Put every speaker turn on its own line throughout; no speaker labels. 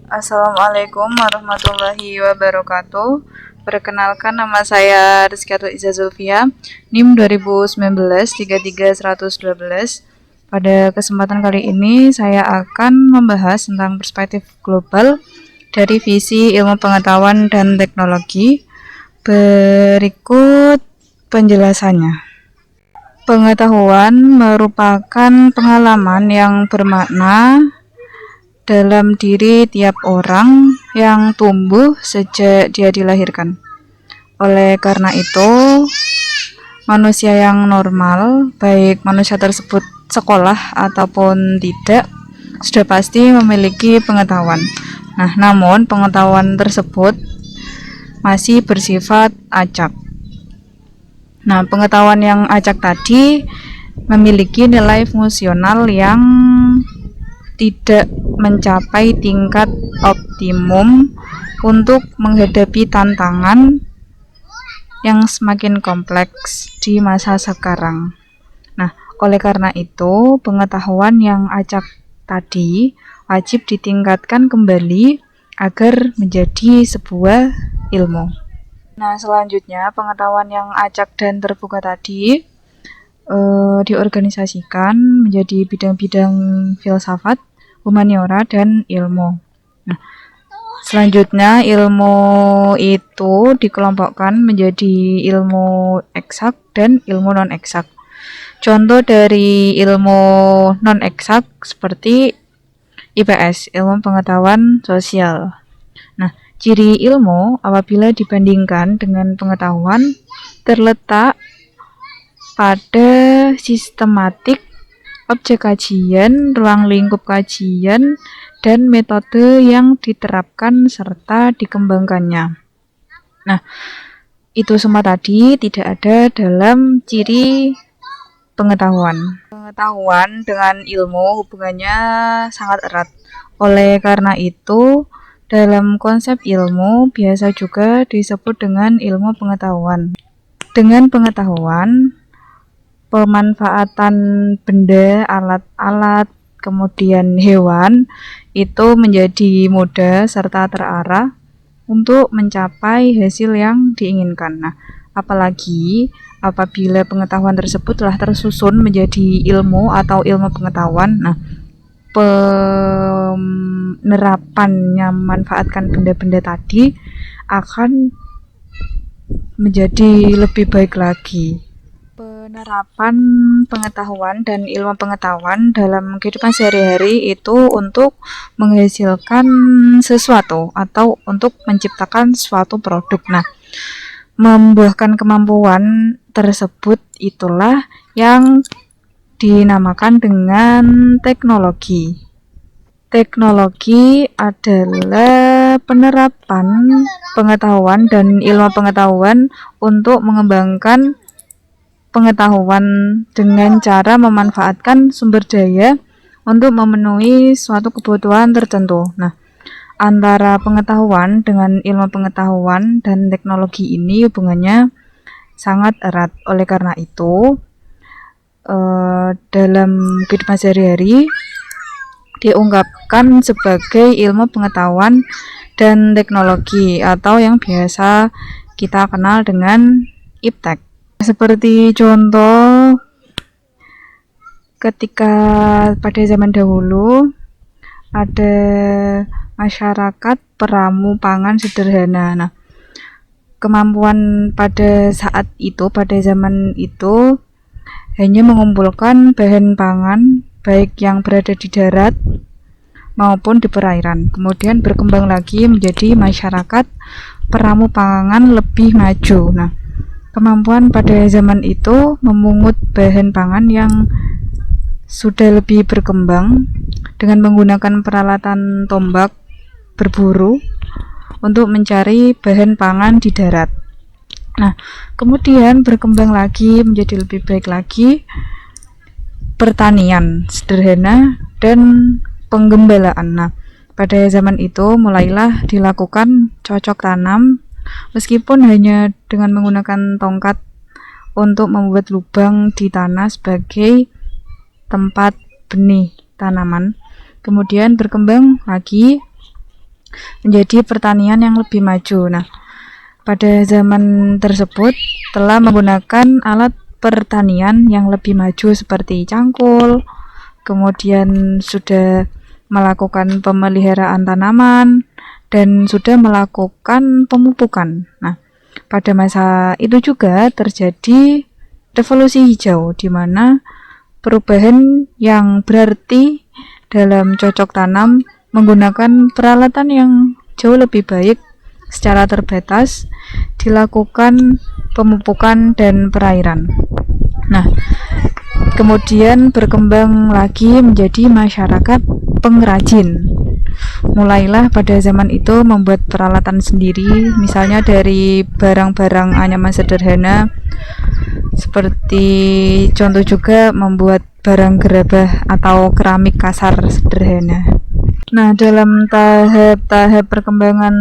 Assalamualaikum warahmatullahi wabarakatuh. Perkenalkan, nama saya Rizkyatul Iza Zulfia, NIM 2019-33112. Pada kesempatan kali ini saya akan membahas tentang perspektif global dari visi ilmu pengetahuan dan teknologi. Berikut penjelasannya. Pengetahuan merupakan pengalaman yang bermakna dalam diri tiap orang yang tumbuh sejak dia dilahirkan. Oleh karena itu, manusia yang normal, baik manusia tersebut sekolah ataupun tidak, sudah pasti memiliki pengetahuan. Namun pengetahuan tersebut masih bersifat acak. Pengetahuan yang acak tadi memiliki nilai fungsional yang tidak mencapai tingkat optimum untuk menghadapi tantangan yang semakin kompleks di masa sekarang. Oleh karena itu, pengetahuan yang acak tadi wajib ditingkatkan kembali agar menjadi sebuah ilmu. Selanjutnya, pengetahuan yang acak dan terbuka tadi diorganisasikan menjadi bidang-bidang filsafat, humaniora, dan ilmu. Selanjutnya, ilmu itu dikelompokkan menjadi ilmu eksak dan ilmu non-eksak. Contoh dari ilmu non-eksak seperti IPS, ilmu pengetahuan sosial. Ciri ilmu apabila dibandingkan dengan pengetahuan terletak pada sistematik, objek kajian, ruang lingkup kajian, dan metode yang diterapkan serta dikembangkannya. Itu semua tadi tidak ada dalam ciri pengetahuan. Pengetahuan dengan ilmu hubungannya sangat erat. Oleh karena itu, dalam konsep ilmu biasa juga disebut dengan ilmu pengetahuan. Dengan pengetahuan, pemanfaatan benda, alat-alat, kemudian hewan itu menjadi mudah serta terarah untuk mencapai hasil yang diinginkan. Apalagi apabila pengetahuan tersebut telah tersusun menjadi ilmu atau ilmu pengetahuan, penerapannya memanfaatkan benda-benda tadi akan menjadi lebih baik lagi. Penerapan pengetahuan dan ilmu pengetahuan dalam kehidupan sehari-hari itu untuk menghasilkan sesuatu atau untuk menciptakan suatu produk. Membuahkan kemampuan tersebut itulah yang dinamakan dengan teknologi. Teknologi adalah penerapan pengetahuan dan ilmu pengetahuan untuk mengembangkan pengetahuan dengan cara memanfaatkan sumber daya untuk memenuhi suatu kebutuhan tertentu. Antara pengetahuan dengan ilmu pengetahuan dan teknologi ini hubungannya sangat erat. Oleh karena itu, dalam kehidupan sehari-hari diungkapkan sebagai ilmu pengetahuan dan teknologi atau yang biasa kita kenal dengan IPTEK. Seperti contoh, ketika pada zaman dahulu ada masyarakat peramu pangan sederhana. Kemampuan pada saat itu, pada zaman itu, hanya mengumpulkan bahan pangan baik yang berada di darat maupun di perairan. Kemudian berkembang lagi menjadi masyarakat peramu pangan lebih maju. Kemampuan pada zaman itu memungut bahan pangan yang sudah lebih berkembang dengan menggunakan peralatan tombak berburu untuk mencari bahan pangan di darat. Kemudian berkembang lagi menjadi lebih baik lagi pertanian sederhana dan penggembalaan. Pada zaman itu mulailah dilakukan cocok tanam meskipun hanya dengan menggunakan tongkat untuk membuat lubang di tanah sebagai tempat benih tanaman. Kemudian berkembang lagi menjadi pertanian yang lebih maju. Nah, pada zaman tersebut telah menggunakan alat pertanian yang lebih maju seperti cangkul, kemudian sudah melakukan pemeliharaan tanaman, dan sudah melakukan pemupukan. Nah, pada masa itu juga terjadi revolusi hijau, di mana perubahan yang berarti dalam cocok tanam menggunakan peralatan yang jauh lebih baik secara terbatas, dilakukan pemupukan dan perairan. Nah, kemudian berkembang lagi menjadi masyarakat pengrajin. Mulailah pada zaman itu membuat peralatan sendiri, misalnya dari barang-barang anyaman sederhana, seperti contoh juga membuat barang gerabah atau keramik kasar sederhana. Nah, dalam tahap-tahap perkembangan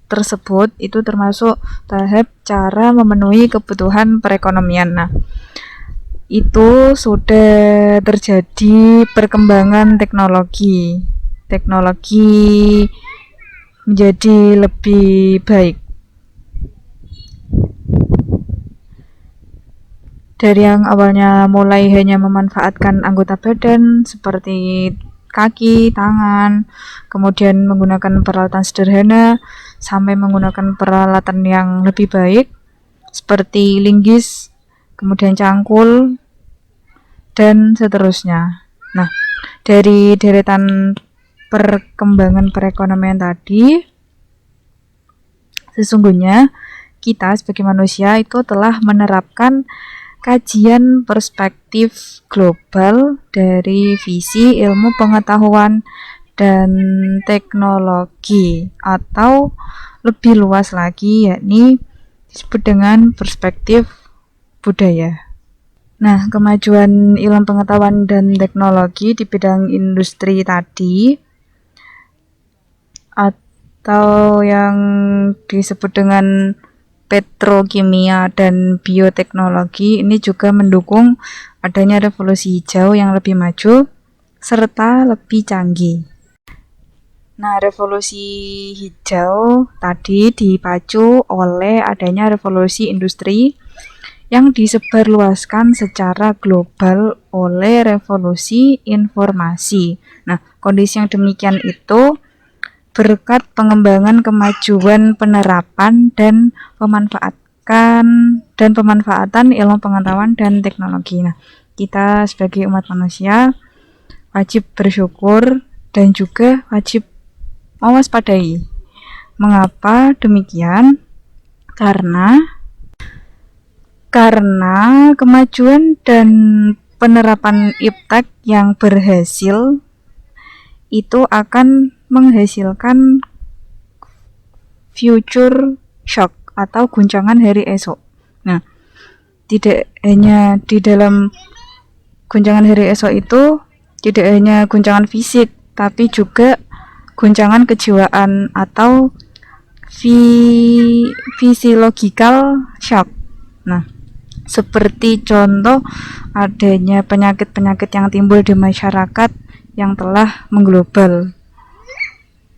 tersebut itu termasuk tahap cara memenuhi kebutuhan perekonomian. Nah, itu sudah terjadi perkembangan teknologi menjadi lebih baik. Dari yang awalnya mulai hanya memanfaatkan anggota badan seperti kaki, tangan, kemudian menggunakan peralatan sederhana, sampai menggunakan peralatan yang lebih baik seperti linggis, kemudian cangkul, dan seterusnya. Nah, dari deretan perkembangan perekonomian tadi, sesungguhnya kita sebagai manusia itu telah menerapkan kajian perspektif global dari visi ilmu pengetahuan dan teknologi, atau lebih luas lagi yakni disebut dengan perspektif budaya. Nah, kemajuan ilmu pengetahuan dan teknologi di bidang industri tadi, atau yang disebut dengan petrokimia dan bioteknologi, ini juga mendukung adanya revolusi hijau yang lebih maju serta lebih canggih. Nah, revolusi hijau tadi dipacu oleh adanya revolusi industri yang disebarluaskan secara global oleh revolusi informasi. Nah, kondisi yang demikian itu berkat pengembangan kemajuan penerapan dan pemanfaatan ilmu pengetahuan dan teknologi. Nah, kita sebagai umat manusia wajib bersyukur dan juga wajib mewaspadai. Mengapa demikian? Karena kemajuan dan penerapan iptek yang berhasil itu akan menghasilkan future shock atau guncangan hari esok. Nah, tidak hanya di dalam guncangan hari esok itu tidak hanya guncangan fisik, tapi juga guncangan kejiwaan atau physiological shock. Nah, seperti contoh adanya penyakit-penyakit yang timbul di masyarakat yang telah mengglobal,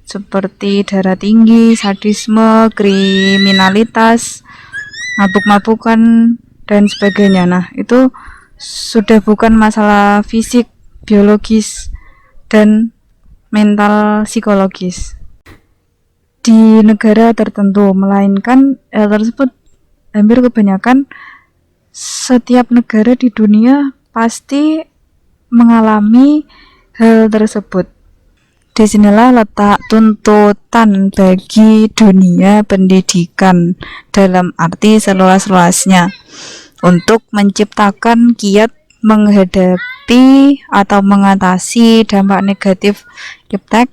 seperti darah tinggi, sadisme, kriminalitas, mabuk-mabukan, dan sebagainya. Nah, itu sudah bukan masalah fisik, biologis, dan mental psikologis di negara tertentu, melainkan tersebut hampir kebanyakan setiap negara di dunia pasti mengalami hal tersebut. Disinilah letak tuntutan bagi dunia pendidikan dalam arti seluas-luasnya untuk menciptakan kiat menghadapi atau mengatasi dampak negatif iptek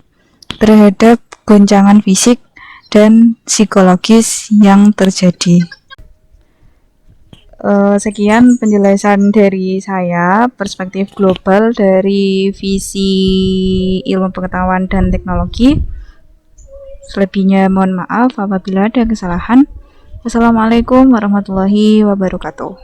terhadap goncangan fisik dan psikologis yang terjadi. Sekian penjelasan dari saya, perspektif global dari visi ilmu pengetahuan dan teknologi. Selebihnya mohon maaf apabila ada kesalahan. Wassalamualaikum warahmatullahi wabarakatuh.